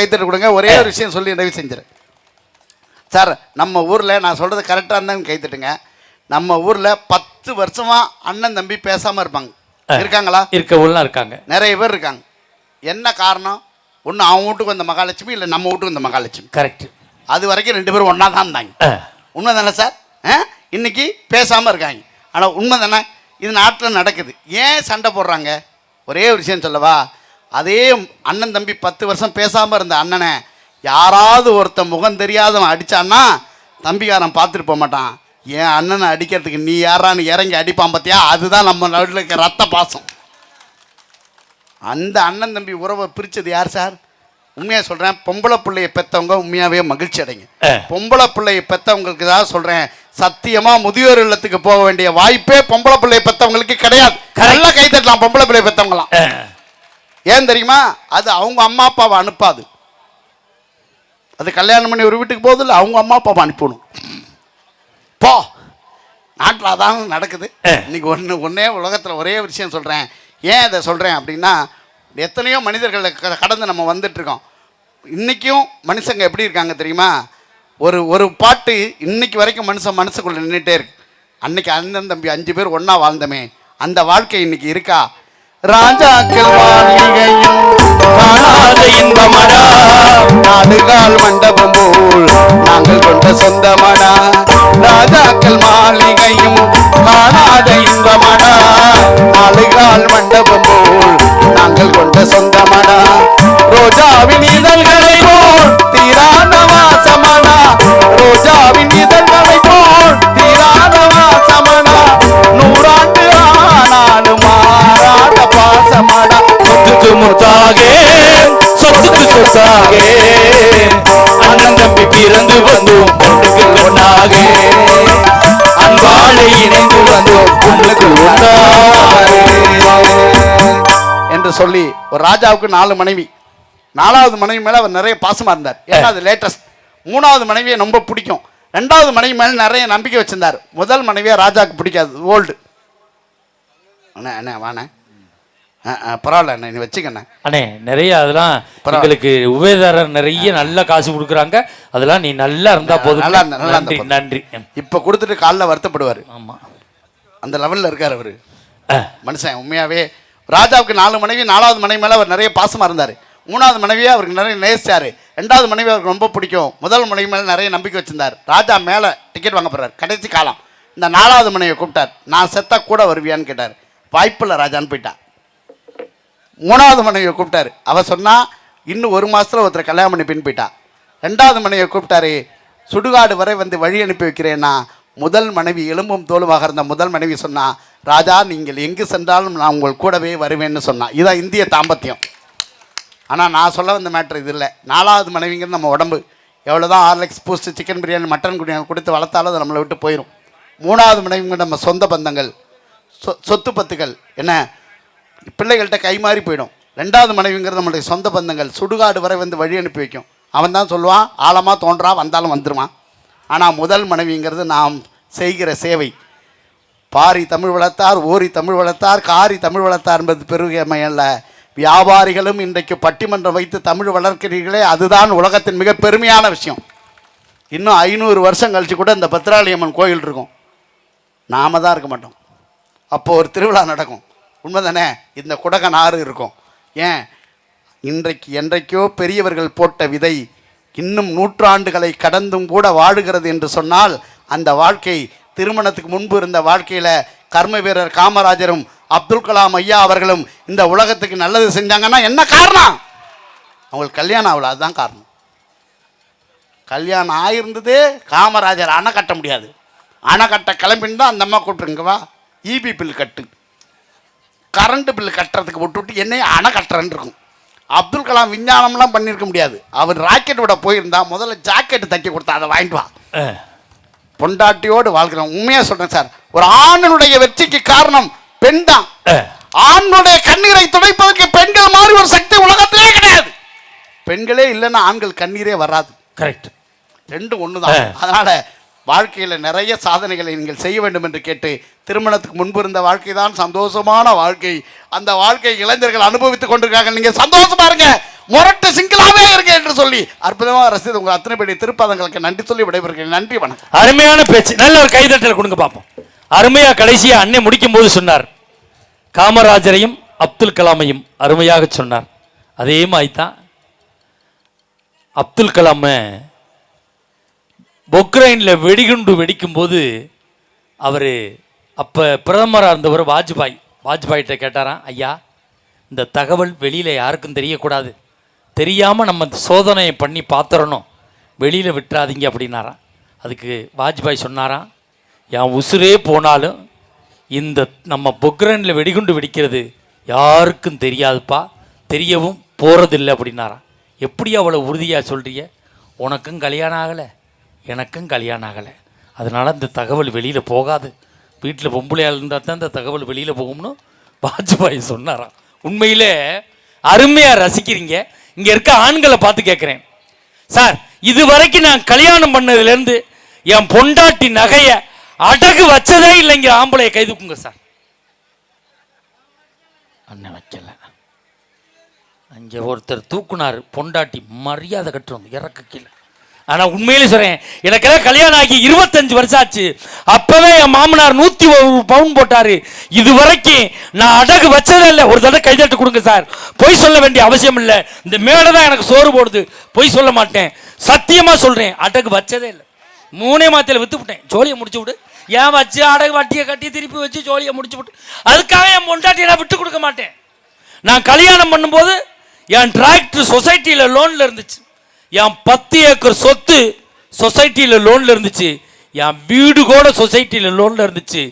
கைத்தட்டு கொடுங்க. ஒரே ஒரு விஷயம் சொல்லி நிறைவு செஞ்சிரு சார். நம்ம ஊரில் நான் சொல்கிறது கரெக்டாக இருந்தாலும் கைத்தட்டுங்க. நம்ம ஊரில் 10 வருஷமா அண்ணன் தம்பி பேசாமல் இருப்பாங்க. இருக்காங்களா? இருக்காங்க, நிறைய பேர் இருக்காங்க. என்ன காரணம்? ஒன்று அவன் வீட்டுக்கு வந்த மகாலட்சுமி, இல்லை நம்ம வீட்டுக்கு வந்த மகாலட்சுமி. கரெக்ட். அது வரைக்கும் 2 பேரும் ஒன்றா தான் இருந்தாங்க. உண்மை தானே சார்? இன்னைக்கு பேசாமல் இருக்காங்க. ஆனால் உண்மை தானே? இது நாட்டில் நடக்குது. ஏன் சண்டை போடுறாங்க? ஒரே ஒரு விஷயம் சொல்லவா? அதே அண்ணன் தம்பி 10 வருஷம் பேசாமல் இருந்த அண்ணனை யாராவது ஒருத்தன் முகம் தெரியாதவன் அடித்தான்னா தம்பிக்காரன் பார்த்துட்டு போக மாட்டான். என் அண்ணனை அடிக்கிறதுக்கு நீ யாரான்னு இறங்கி அடிப்பான் பார்த்தியா? அதுதான் நம்ம நடுவில் இருக்க ரத்த பாசம். அந்த அண்ணன் தம்பி உறவை பிரித்தது யார் சார்? உண்மையாக சொல்கிறேன், பொம்பளை பிள்ளையை பெற்றவங்க உண்மையாகவே மகிழ்ச்சி அடைங்க. பொம்பளை பிள்ளையை பெற்றவங்களுக்கு தான் சொல்கிறேன், சத்தியமாக முதியோர் இல்லத்துக்கு போக வேண்டிய வாய்ப்பே பொம்பளை பிள்ளையை பெற்றவங்களுக்கு கிடையாது. நல்லா கை தட்டலாம் பொம்பளை பிள்ளையை பெற்றவங்களாம். ஏன் தெரியுமா? அது அவங்க அம்மா அப்பாவை அனுப்பாது. அது கல்யாணம் பண்ணி ஒரு வீட்டுக்கு போகுது இல்லை, அவங்க அம்மா அப்பாவை அனுப்பணும். போ, நாட்டில் அதான் நடக்குது. இன்னைக்கு ஒன்றே உலகத்தில் ஒரே விஷயம் சொல்கிறேன். ஏன் இதை சொல்கிறேன் அப்படின்னா, எத்தனையோ மனிதர்களை கடந்து நம்ம வந்துட்டுருக்கோம். இன்றைக்கும் மனுஷங்க எப்படி இருக்காங்க தெரியுமா? ஒரு பாட்டு இன்னைக்கு வரைக்கும் மனசுக்குள்ளே நின்றுட்டே இருக்கு. அன்னைக்கு அண்ணன் தம்பி 5 பேர் ஒன்றா வாழ்ந்தமே, அந்த வாழ்க்கை இன்னைக்கு இருக்கா? ராஜாக்கள் மாளிகையும் காணாத இன்பமடா, நாடுகால் மண்டபம் போல் நாங்கள் கொண்ட சொந்தமடா. ராஜாக்கள் மாளிகையும் காணாத இன்பமடா, நாடுகால் மண்டபம் போல் நாங்கள் கொண்ட சொந்தமடா. ரோஜாவின் இதழ்களை போல் தீராத வாசமடா, ரோஜாவின் இதழ்களை போல் தீராத வாசமடா. 100 ஆண்டு ஆனாலும் மாறாத பாசமடா. சொத்துக்கு முத்தாகே சொத்துக்கு சொத்தாகே அண்ணன் தம்பி பிறந்து வந்தோம் பொண்ணுக்கு ஒன்னாகே, அன்பாளை இணைந்து வந்தோம் பொண்ணுக்கு ஒன்னாகே என்று சொல்லி ஒரு ராஜாவுக்கு 4 மனைவி. 4வது மனைவி மேலே அவர் நிறைய பாசமாக இருந்தார். ஏன்னா அது லேட்டஸ்ட். 3வது மனைவியை ரொம்ப பிடிக்கும். 2வது மனைவி மேலே நிறைய நம்பிக்கை வச்சிருந்தார். முதல் மனைவியை ராஜாவுக்கு பிடிக்காது, ஓல்டு. அண்ணே அண்ணே வாண்ணே, பரவாயில்ல அண்ணே, நீ வச்சுக்கண்ணே. அண்ணே நிறைய அதெல்லாம் எங்களுக்கு உபயதாரர் நிறைய நல்ல காசு கொடுக்குறாங்க. அதெல்லாம் நீ நல்லா இருந்தா போதும். நல்லா நன்றி நன்றி. இப்போ கொடுத்துட்டு காலைல வருத்தப்படுவார். ஆமாம், அந்த லெவலில் இருக்கார் அவர் மனுஷன். உண்மையாகவே ராஜாவுக்கு 4 மனைவி. 4வது மனைவி மேலே அவர் நிறைய பாசமாக இருந்தார். 3வது மனைவியை அவருக்கு நிறைய நேசிச்சார். 2வது மனைவி அவருக்கு ரொம்ப பிடிக்கும். முதல் மனைவி மேலே நிறைய நம்பிக்கை வச்சிருந்தார். ராஜா மேலே டிக்கெட் வாங்க போகிறார், கடைசி காலம். இந்த 4வது மனைவியை கூப்பிட்டார். நான் செத்தா கூட வருவியான்னு கேட்டார். வாய்ப்பில்லை ராஜான்னு போயிட்டார். 3வது மனைவியை கூப்பிட்டாரு. அவள் சொன்னா இன்னும் 1 மாதத்தில் ஒருத்தர் கல்யாணம் பண்ணி பின் போயிட்டா. 2வது மனைவியை கூப்பிட்டாரு. சுடுகாடு வரை வந்து வழி அனுப்பி வைக்கிறேன்னா முதல் மனைவி எலும்பும் தோலுமாக இருந்த முதல் மனைவி சொன்னா, ராஜா நீங்கள் எங்கு சென்றாலும் நான் உங்கள் கூடவே வருவேன்னு சொன்னான். இதுதான் இந்திய தாம்பத்தியம். ஆனால் நான் சொல்ல வந்த மேட்ரு இது இல்லை. 4வது மனைவிங்கிறது நம்ம உடம்பு. எவ்வளோதான் Horlicks Boost chicken biryani mutton குடியாணி கொடுத்து வளர்த்தாலும் அது நம்மளை விட்டு போயிடும். 3வது மனைவிங்க நம்ம சொந்த பந்தங்கள், சொத்து பத்துக்கள், என்ன பிள்ளைகள்கிட்ட கை மாறி போயிடும். 2வது மனைவிங்கிறது நம்மளுடைய சொந்த பந்தங்கள். சுடுகாடு வரை வந்து வழி அனுப்பி வைக்கும். அவன் தான் சொல்லுவான், ஆழமாக தோன்றா வந்தாலும் வந்துடுவான். ஆனால் முதல் மனைவிங்கிறது நாம் செய்கிற சேவை. பாரி தமிழ் வளர்த்தார், ஓரி தமிழ் வளர்த்தார், காரி தமிழ் வளர்த்தார் என்பது பெருமை அல்ல. வியாபாரிகளும் இன்றைக்கு பட்டிமன்றம் வைத்து தமிழ் வளர்க்கிறீர்களே, அதுதான் உலகத்தின் மிக பெருமையான விஷயம். இன்னும் 500 வருஷம் கழிச்சு கூட இந்த பத்ராளியம்மன் கோயில் இருக்கும், நாம தான் இருக்க மாட்டோம். அப்போது ஒரு திருவிழா நடக்கும். உண்மை தானே? இந்த குடகன் ஆறு இருக்கும். ஏன் இன்றைக்கு என்றைக்கோ பெரியவர்கள் போட்ட விதை இன்னும் 100 ஆண்டுகளை கடந்தும் கூட வாழுகிறது என்று சொன்னால், அந்த வாழ்க்கை திருமணத்துக்கு முன்பு இருந்த வாழ்க்கையில் கர்ம வீரர் காமராஜரும் அப்துல் கலாம் ஐயா அவர்களும் இந்த உலகத்துக்கு நல்லது செஞ்சாங்கன்னா என்ன காரணம்? அவங்களுக்கு கல்யாணம் ஆகல, அதுதான் காரணம். கல்யாணம் ஆகிருந்தது, காமராஜர் அணை கட்ட முடியாது. அணை கட்ட கிளம்பின்னு தான் அந்த அம்மா கூப்பிட்டுருங்கவா, இபி பில் கட்டு, கரண்ட் பில் கட்டுறதுக்கு விட்டுவிட்டு என்னையும் அணை கட்டுறேன்னு இருக்கும். அப்துல் கலாம் விஞ்ஞானம்லாம் பண்ணியிருக்க முடியாது. அவர் ராக்கெட் விட போயிருந்தா முதல்ல ஜாக்கெட்டு தைக்க கொடுத்தா, அதை வாங்கிட்டு வா, பொண்டாட்டியோடு வாழ்க்கிறோம். உண்மையாக சொல்கிறேன் சார், ஒரு ஆணுடைய வெற்றிக்கு காரணம் பெண் தான். ஆணுடைய கண்ணீரை துடைப்பதற்கு பெண்கள் மாதிரி ஒரு சக்தி உலகத்திலே கிடையாது. பெண்களே இல்லைன்னா ஆண்கள் கண்ணீரே வராது. கரெக்ட், ரெண்டும் ஒன்று தான். அதனால் வாழ்க்கையில் நிறைய சாதனைகளை நீங்கள் செய்ய வேண்டும் என்று கேட்டு, திருமணத்துக்கு முன்பு இருந்த வாழ்க்கை தான் சந்தோஷமான வாழ்க்கை. அந்த வாழ்க்கை இளைஞர்கள் அனுபவித்துக் கொண்டிருக்காங்க. நீங்கள் சந்தோஷமா இருங்க. முரட்டு சிங்கிளாவே இருக்கேன் என்று சொல்லி அற்புதமாக ரசித்து உங்கள் அத்தனை பேருடைய திருப்பாதங்களுக்கு நன்றி சொல்லி விடைபெறுகிறேன். நன்றி, வணக்கம். அருமையான பேச்சு. நல்ல ஒரு கைதட்டல் கொடுங்க பார்ப்போம். அருமையா கடைசியா அன்னை முடிக்கும் போது சொன்னார், காமராஜரையும் அப்துல் கலாமையும் அருமையாக சொன்னார். அதே மாதிரி தான் அப்துல் கலாம பொக்ரைனில் வெடிகுண்டு வெடிக்கும் போது அவர் அப்போ பிரதமராக இருந்தவர் வாஜ்பாயிட்ட கேட்டாராம், ஐயா இந்த தகவல் வெளியில் யாருக்கும் தெரியக்கூடாது, தெரியாமல் நம்ம சோதனையை பண்ணி பார்த்துறணும், வெளியில் விட்டுறாதீங்க அப்படின்னாராம். அதுக்கு வாஜ்பாய் சொன்னாராம், என் உசுரே போனாலும் இந்த நம்ம பொக்ரைனில் வெடிகுண்டு வெடிக்கிறது யாருக்கும் தெரியாதுப்பா, தெரியவும் போகிறதில்லை அப்படின்னாராம். எப்படி அவ்வளோ உறுதியாக சொல்கிறிய? உனக்கும் கல்யாணம் ஆகலை, எனக்கும் கல்யாணம் ஆகலை, அதனால் இந்த தகவல் வெளியில் போகாது, வீட்டில் பொம்பளையால் இருந்தால் தான் இந்த தகவல் வெளியில் போகும்னு வாஜ்பாய் சொன்னாராம். உண்மையிலே அருமையாக ரசிக்கிறீங்க. இங்கே இருக்க ஆண்களை பார்த்து கேட்குறேன், சார் இது வரைக்கும் நான் கல்யாணம் பண்ணதுலேருந்து என் பொண்டாட்டி நகையை அடகு வச்சதே இல்லைங்க ஆம்பளையை கைதுக்குங்க சார். அண்ணன் வைக்கல. அங்கே ஒருத்தர் தூக்குனார், பொண்டாட்டி மரியாதை கட்டுறோம் இறக்க கீழே. ஆனால் உண்மையிலே சொல்கிறேன், எனக்கெல்லாம் கல்யாணம் ஆகி 25 வருஷம் ஆச்சு. அப்போவே என் மாமனார் 101 பவுன் போட்டார். இது வரைக்கும் நான் அடகு வச்சதே இல்லை. ஒரு தடவை கைதட்டு கொடுங்க சார். பொய் சொல்ல வேண்டிய அவசியம் இல்லை. இந்த மேடை தான் எனக்கு சோறு போடுது, பொய் சொல்ல மாட்டேன், சத்தியமாக சொல்கிறேன், அடகு வச்சதே இல்லை. 3 மாதத்தில் விற்று விட்டேன், ஜோலியை முடிச்சு விடு. ஏன் வச்சு அடகு வட்டியை கட்டி திருப்பி வச்சு ஜோலியை முடிச்சு விட்டு, அதுக்காக என் பொண்டாட்டியை நான் விட்டு கொடுக்க மாட்டேன். நான் கல்யாணம் பண்ணும்போது என் டிராக்டர் சொசைட்டியில் லோனில் இருந்துச்சு, என் 10 ஏக்கர் சொத்து சொசைட்டியில் லோனில் இருந்துச்சு, என் வீடு கூட சொசைட்டியில் லோனில் இருந்துச்சு.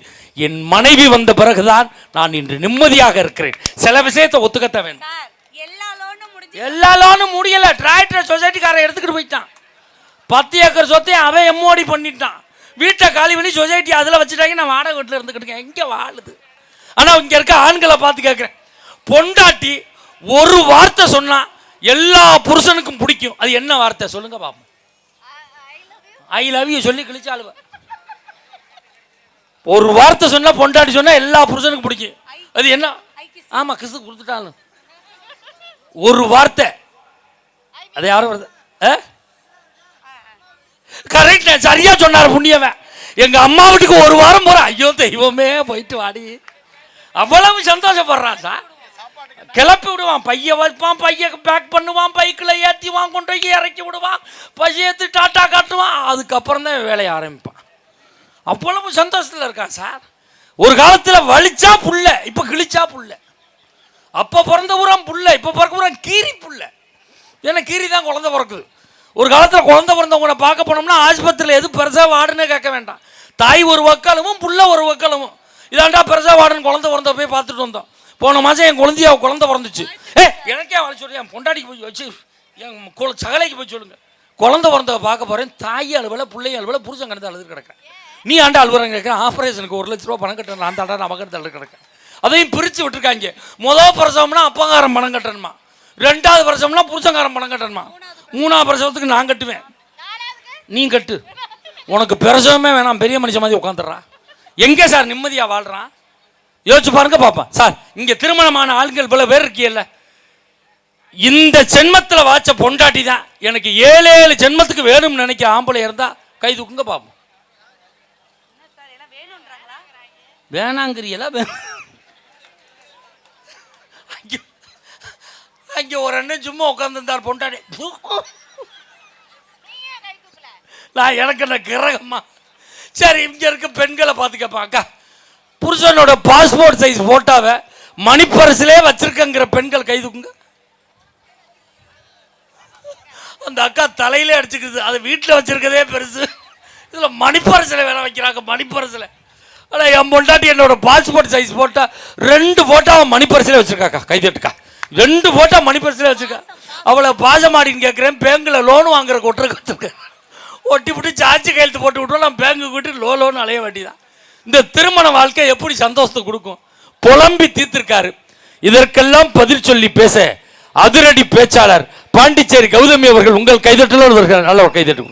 என் மனைவி வந்த பிறகுதான் நான் இன்று நிம்மதியாக இருக்கிறேன். சில விஷயத்தை ஒத்துக்கத்தான் வேணும். எல்லா லோனும் முடியல. டிராக்டர் சொசைட்டிக்காரன் எடுத்துக்கிட்டு போயிட்டான். 10 ஏக்கர் சொத்தை அவன் எம்ஓடி பண்ணிட்டான். வீட்டை காலி பண்ணி சொசைட்டி அதில் வச்சுட்டாங்க. நான் வாடகை வீட்டில் இருந்துக்கிட்டேன். எங்கே வாழுது? ஆனால் இங்கே இருக்க ஆண்களை பார்த்து கேட்குறேன், பொண்டாட்டி ஒரு வார்த்தை சொன்னா எல்லா புருஷனுக்கும் பிடிக்கும். அது என்ன வார்த்தை சொல்லுங்க பாப்போம்? ஐ லவ் யூ சொல்லி கிழிச்சாளுவ. ஒரு வார்த்தை சொன்னா பொண்டாட்டி சொன்னா எல்லா புருஷனுக்கும் பிடிக்கும். அது என்ன? ஆமா, கிசு கொடுத்துட்டாலும் ஒரு வார்த்தை. அது யாரும் வருது? கரெக்ட், சரியா சொன்னார் புண்ணியவன். எங்க அம்மா வீட்டுக்கு ஒரு வாரம் போறேன், ஐயோ தெய்வமே போயிட்டு வாடி, அவ்வளவு சந்தோஷப்படுறான் சார். கிளப்பி விடுவான், பைய வைப்பான், பைய பேக் பண்ணுவான், பைக்கில் ஏற்றிவான், கொண்டு போய் இறக்கி விடுவான், பசியத்து டாட்டா காட்டுவான், அதுக்கப்புறம் தான் வேலையை ஆரம்பிப்பான். அவ்வளவு சந்தோஷத்தில் இருக்கான் சார். ஒரு காலத்தில் வலிச்சா புள்ள, இப்போ கிழிச்சா புள்ள. அப்போ பிறந்த ஊரம் புள்ள, இப்போ பிறக்க ஊரம் கீரி புள்ள. ஏன்னா கீரி தான் குழந்தை பிறக்குது. ஒரு காலத்தில் குழந்தை பிறந்தவங்களை பார்க்க போனோம்னா ஆஸ்பத்திரியில் எது பெருசாக வார்டுன்னே கேட்க வேண்டாம், தாய் ஒரு வக்காலமும் புள்ள ஒரு வக்காலமும். இதாண்டா பெருசாக வார்டுன்னு குழந்தை பிறந்த போய் பார்த்துட்டு வந்தோம். போன மாதம் என் குழந்தைய குழந்தை பிறந்துச்சு. எனக்கே வர சொல்லி என் பொண்டாடிக்கு போய் வச்சு என் சகலைக்கு போய் சொல்லுங்க, குழந்தை பிறந்தவ பார்க்க போகிறேன், தாய் அலுவலை பிள்ளை அலுவலை புருஷன் கணத்து அழுது கிடக்க. நீ ஆண்டா அலுவலங்க கேட்க, ஆப்ரேஷனுக்கு 1 லட்ச ரூபா பணம் கட்டணும், நான் தாண்டா நம்ம கணத்து அழுது கிடக்க. அதையும் பிரித்து விட்டுருக்காங்க. முதல் பிரசவம்னா அப்பங்காரம் பணம் கட்டணுமா, 2வது பிரசவம்னா புருஷங்காரம் பணம் கட்டணுமா, 3வது பிரசவத்துக்கு நான் கட்டுவேன், நீ கட்டு, உனக்கு பிரசவமே வேணாம், பெரிய மனுஷன் மாதிரி உட்காந்துடுறா. எங்கே சார் நிம்மதியாக வாழ்கிறான்? யோசிச்சு பாருங்க பாப்பா. சார் இங்கே திருமணமான ஆளுங்கள் இவ்வளோ பேர் இருக்கியல்ல, இந்த ஜென்மத்தில் வாச்ச பொண்டாட்டி தான் எனக்கு 7 ஜென்மத்துக்கு வேணும்னு நினைக்க ஆம்பளை இருந்தா கை தூக்குங்க பார்ப்போம். வேணாங்கிறியல? அங்கே ஒரு அண்ணன் சும்மா உட்காந்துருந்தார் பொண்டாடி. நான் எனக்கு என்ன கிரகமா? சரி, இங்கே இருக்க பெண்களை பார்த்து கேட்பான், அக்கா புருஷனோட பாஸ்போர்ட் சைஸ் போட்டோவை மணிப்பரிசிலே வச்சிருக்கங்கிற பெண்கள் கை தூக்குங்க. அந்த அக்கா தலையிலே அடிச்சுக்குது, அது வீட்டில் வச்சிருக்கதே பெருசு, இதில் மணிப்பரிசில வேலை வைக்கிறாங்க. மணிப்பரிசில ஆனால் என் பொண்டாட்டி என்னோட பாஸ்போர்ட் சைஸ் போட்டா 2 போட்டோவை மணிப்பரிசிலே வச்சிருக்காக்கா, கை தட்டுக்கா. 2 போட்டோ மணிப்பரிசிலே வச்சிருக்கா. அவளை பாசமாடின்னு கேட்குறேன், பேங்கில் லோன் வாங்குற கொட்டுற வச்சிருக்கேன். ஒட்டி விட்டு சார்ஜ் கையெழுத்து போட்டு விட்டோம், நான் பேங்கு விட்டு லோன் அலைய வேண்டியதான். இந்த திருமண வாழ்க்கை எப்படி சந்தோஷத்தை கொடுக்கும்? புலம்பி தீர்த்திருக்காரு. இதற்கெல்லாம் பதில் சொல்லி பேச அதிரடி பேச்சாளர் பாண்டிச்சேரி கௌதமி அவர்கள் உங்கள் கைதட்டலோடு வருகிறார். நல்ல ஒரு கைதட்டு.